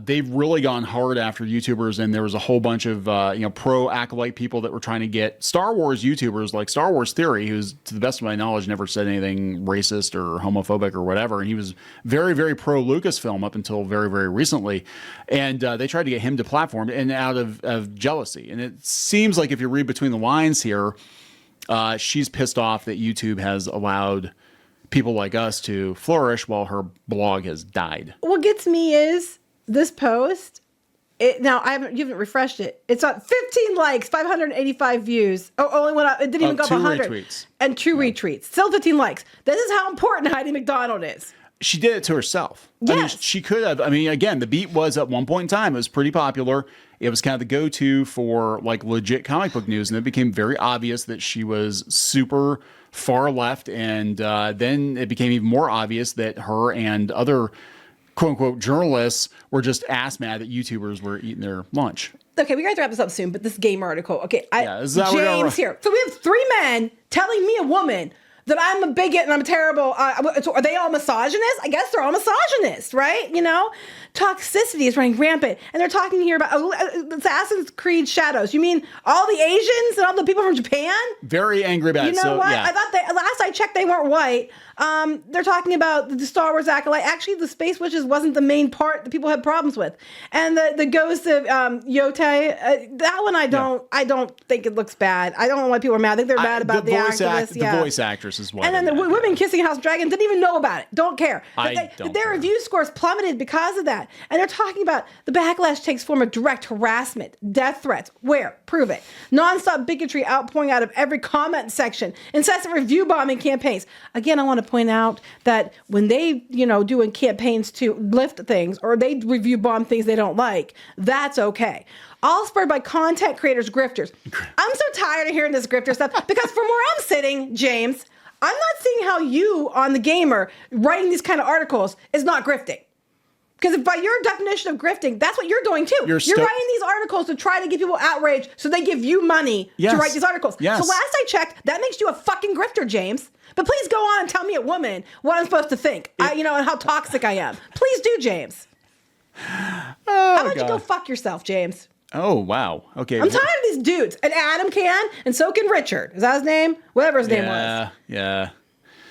they've really gone hard after YouTubers, and there was a whole bunch of pro acolyte people that were trying to get Star Wars YouTubers like Star Wars Theory, who's, to the best of my knowledge, never said anything racist or homophobic or whatever, and he was very, very pro Lucasfilm up until very, very recently, and they tried to get him deplatformed, and out of jealousy. And it seems like if you read between the lines here, she's pissed off that YouTube has allowed people like us to flourish while her blog has died. What gets me is this post. You haven't refreshed it. It's on 15 likes, 585 views. Oh, only went up. It didn't even go up 100. Retweets. And 2 retweets. Still 15 likes. This is how important Heidi McDonald is. She did it to herself. Yes. I mean, she could have. I mean, again, The Beat was at one point in time, it was pretty popular. It was kind of the go-to for like legit comic book news. And it became very obvious that she was super far left. And then it became even more obvious that her and other quote unquote journalists were just ass mad that YouTubers were eating their lunch. Okay, we got to wrap this up soon, but this game article. Okay, James here. So we have 3 men telling me, a woman, that I'm a bigot and I'm terrible. Are they all misogynists? I guess they're all misogynists, right? You know, toxicity is running rampant. And they're talking here about Assassin's Creed Shadows. You mean all the Asians and all the people from Japan? Very angry about it. You know what? Yeah. I thought last I checked, they weren't white. They're talking about the Star Wars acolyte. Actually, the Space Witches wasn't the main part that people had problems with. And the ghost of Yote, that one I don't think it looks bad. I don't know why people are mad. I think they're mad about the activist. The voice actress is one. And then the women kissing House Dragon didn't even know about it. Don't care. Their review scores plummeted because of that. And they're talking about the backlash takes form of direct harassment, death threats. Where? Prove it. Nonstop bigotry outpouring out of every comment section. Incessant review bombing campaigns. Again, I want to point out that when they, doing campaigns to lift things or they review bomb things they don't like, that's okay. All spurred by content creators, grifters. I'm so tired of hearing this grifter stuff because from where I'm sitting, James, I'm not seeing how you on The Gamer writing these kind of articles is not grifting. Because by your definition of grifting, that's what you're doing too. You're writing these articles to try to get people outraged so they give you money to write these articles. Yes. So last I checked, that makes you a fucking grifter, James. But please go on and tell me, a woman, what I'm supposed to think. And how toxic I am. Please do, James. How about you go fuck yourself, James? Oh, wow. Okay. I'm tired of these dudes. And Adam can, and so can Richard. Is that his name? Whatever his name was. Yeah.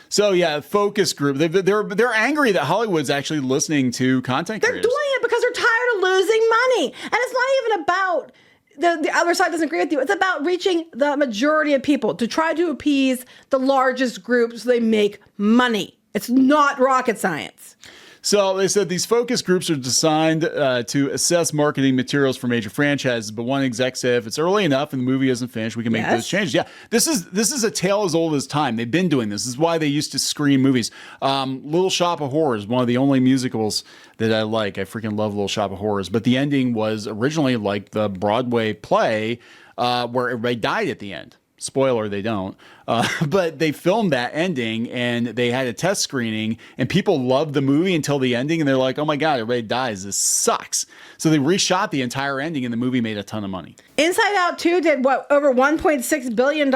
So focus group. They're angry that Hollywood's actually listening to content creators. They're doing it because they're tired of losing money, and it's not even about the other side doesn't agree with you. It's about reaching the majority of people to try to appease the largest group so they make money. It's not rocket science. So they said these focus groups are designed to assess marketing materials for major franchises, but one exec said if it's early enough and the movie isn't finished, we can make those changes. Yeah, this is a tale as old as time. They've been doing this. This is why they used to screen movies. Little Shop of Horrors, one of the only musicals that I like. I freaking love Little Shop of Horrors. But the ending was originally like the Broadway play where everybody died at the end. Spoiler, they don't. But they filmed that ending and they had a test screening and people loved the movie until the ending and they're like, oh my God, everybody dies. This sucks. So they reshot the entire ending and the movie made a ton of money. Inside Out 2 did what, over $1.6 billion?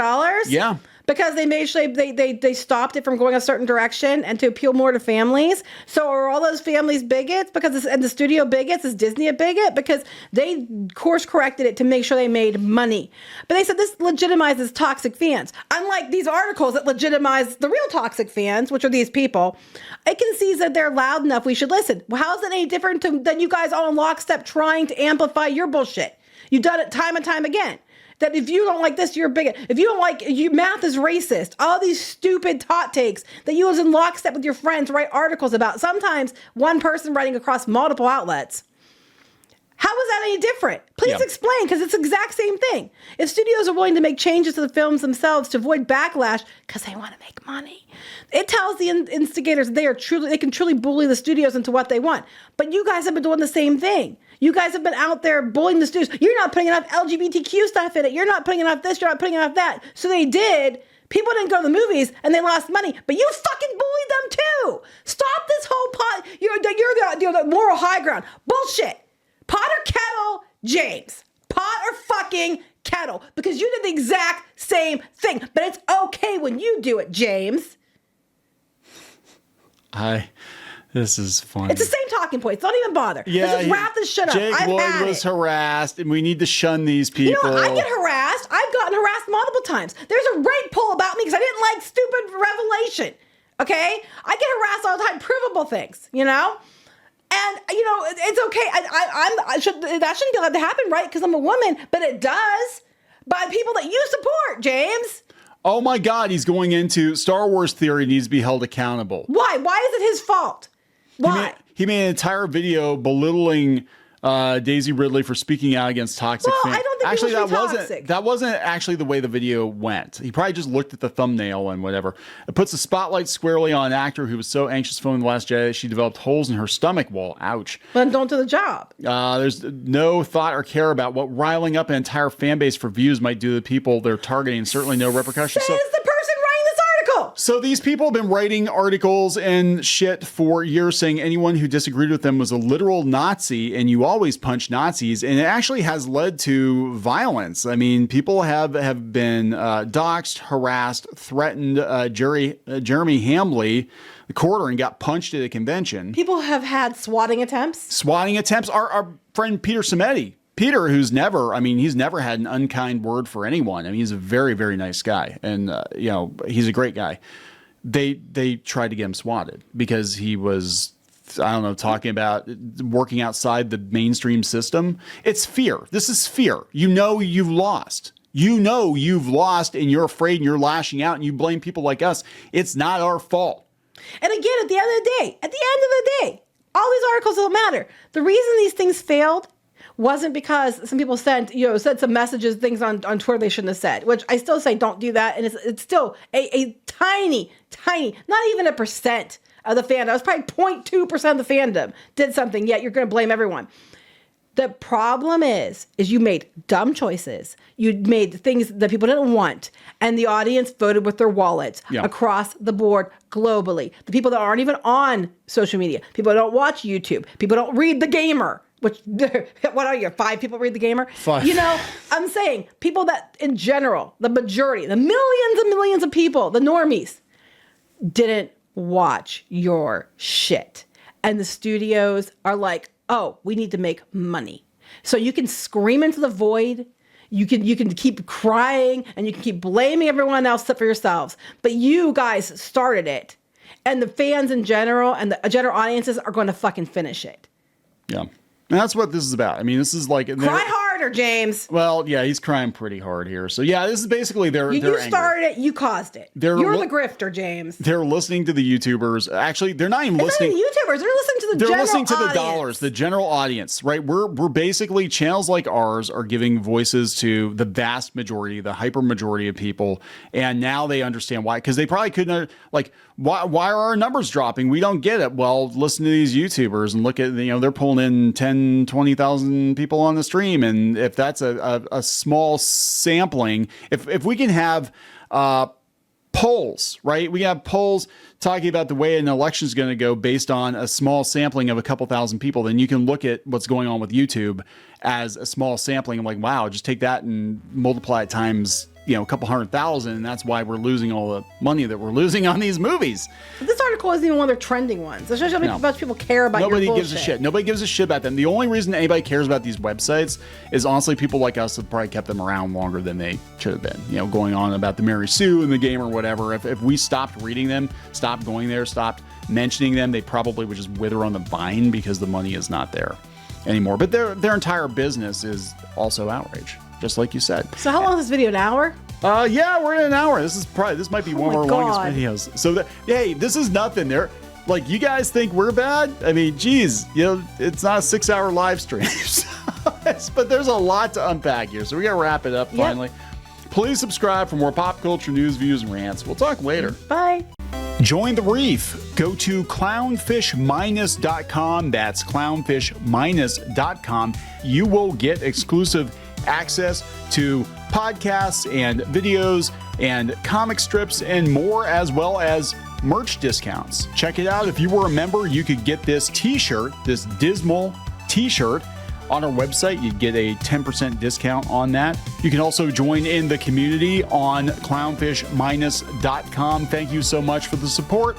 Yeah. Because they made sure they stopped it from going a certain direction and to appeal more to families. So are all those families bigots? And the studio bigots? Is Disney a bigot? Because they course corrected it to make sure they made money. But they said this legitimizes toxic fans. Unlike these articles that legitimize the real toxic fans, which are these people, it concedes that they're loud enough we should listen. Well, how is it any different than you guys all in lockstep trying to amplify your bullshit? You've done it time and time again. That if you don't like this, you're a bigot. If you don't like math is racist. All these stupid hot takes that you as in lockstep with your friends write articles about. Sometimes one person writing across multiple outlets. How is that any different? Please explain, because it's the exact same thing. If studios are willing to make changes to the films themselves to avoid backlash because they want to make money, it tells the instigators they can truly bully the studios into what they want. But you guys have been doing the same thing. You guys have been out there bullying the studios. You're not putting enough LGBTQ stuff in it. You're not putting enough this. You're not putting enough that. So they did. People didn't go to the movies and they lost money, but you fucking bullied them too. Stop this whole pot. You're the moral high ground. Bullshit. Pot or kettle, James. Pot or fucking kettle. Because you did the exact same thing. But it's okay when you do it, James. This is funny. It's the same talking points. Don't even bother. Yeah, Let's just wrap this shit up. Jake Lloyd was harassed, and we need to shun these people. You know, I get harassed. I've gotten harassed multiple times. There's a rate poll about me because I didn't like stupid Revelation. Okay? I get harassed all the time. Provable things, you know? And, you know, it's okay. That shouldn't be allowed to happen, right? Because I'm a woman, but it does by people that you support, James. Oh, my God. He's going into Star Wars theory needs to be held accountable. Why? Why is it his fault? Why? He made an entire video belittling Daisy Ridley for speaking out against toxic fans. I don't think actually that wasn't actually the way the video went. He probably just looked at the thumbnail and whatever. It puts the spotlight squarely on an actor who was so anxious filming The Last Jedi that she developed holes in her stomach wall. Ouch. But don't do the job. There's no thought or care about what riling up an entire fan base for views might do to the people they're targeting, and certainly no repercussions. Says the person writing this article. So these people have been writing articles and shit for years saying anyone who disagreed with them was a literal Nazi and you always punch Nazis. And it actually has led to violence. I mean, people have been doxxed, harassed, threatened. Jeremy Hambley, the quartering, got punched at a convention. People have had swatting attempts. Our friend Peter Samedi. Peter, he's never had an unkind word for anyone. I mean, he's a very, very nice guy. And, he's a great guy. They tried to get him swatted because he was, talking about working outside the mainstream system. It's fear. This is fear. You know you've lost. You know you've lost and you're afraid and you're lashing out and you blame people like us. It's not our fault. And again, at the end of the day, all these articles don't matter. The reason these things failed wasn't because some people said some messages, things on Twitter they shouldn't have said, which I still say don't do that. And it's still a tiny, not even a percent of the fandom. It was probably 0.2% of the fandom did something, yet you're going to blame everyone. The problem is you made dumb choices. You made things that people didn't want, and the audience voted with their wallets across the board globally. The people that aren't even on social media, people that don't watch YouTube, people don't read The Gamer, which, what are you, 5 people read The Gamer? 5. You know, I'm saying people that in general, the majority, the millions and millions of people, the normies, didn't watch your shit. And the studios are like, oh, we need to make money. So you can scream into the void. You can keep crying and you can keep blaming everyone else except for yourselves. But you guys started it. And the fans in general and the general audiences are going to fucking finish it. Yeah. And that's what this is about. I mean, this is like... Cry harder, James. Well, yeah, he's crying pretty hard here. So yeah, this is basically You started it, you caused it. You're the grifter, James. They're listening to the YouTubers. Actually, they're not even listening. Not even YouTubers. They're listening to the general audience. They're listening to the dollars, the general audience, right? We're basically, channels like ours are giving voices to the vast majority, the hyper majority of people. And now they understand why. Because they probably couldn't, like, why are our numbers dropping? We don't get it. Well, listen to these YouTubers and look at, they're pulling in 10, 20,000 people on the stream. And if that's a small sampling, if we can have polls, right? We have polls talking about the way an election is going to go based on a small sampling of a couple thousand people, then you can look at what's going on with YouTube as a small sampling. I'm like, wow, just take that and multiply it times, a couple 100,000, and that's why we're losing all the money that we're losing on these movies. But this article isn't even one of their trending ones. It shows how much people care about your bullshit. Nobody gives a shit. Nobody gives a shit about them. The only reason anybody cares about these websites is honestly people like us have probably kept them around longer than they should have been. Going on about the Mary Sue and the game or whatever. If we stopped reading them, stopped going there, stopped mentioning them, they probably would just wither on the vine because the money is not there anymore. But their entire business is also outrage, just like you said. So how long is this video? An hour? Yeah, we're in an hour. This might be one of our longest videos. So hey, this is nothing. There, like, you guys think we're bad? I mean, geez, it's not a 6-hour live stream, but there's a lot to unpack here. So we gotta wrap it up finally. Please subscribe for more pop culture news, views, and rants. We'll talk later. Bye. Join the reef. Go to clownfish-.com. That's clownfish-.com. You will get exclusive access to podcasts and videos and comic strips and more, as well as merch discounts. Check it out. If you were a member, you could get this t-shirt, this dismal t-shirt on our website. You'd get a 10% discount on that. You can also join in the community on clownfish-.com. Thank you so much for the support.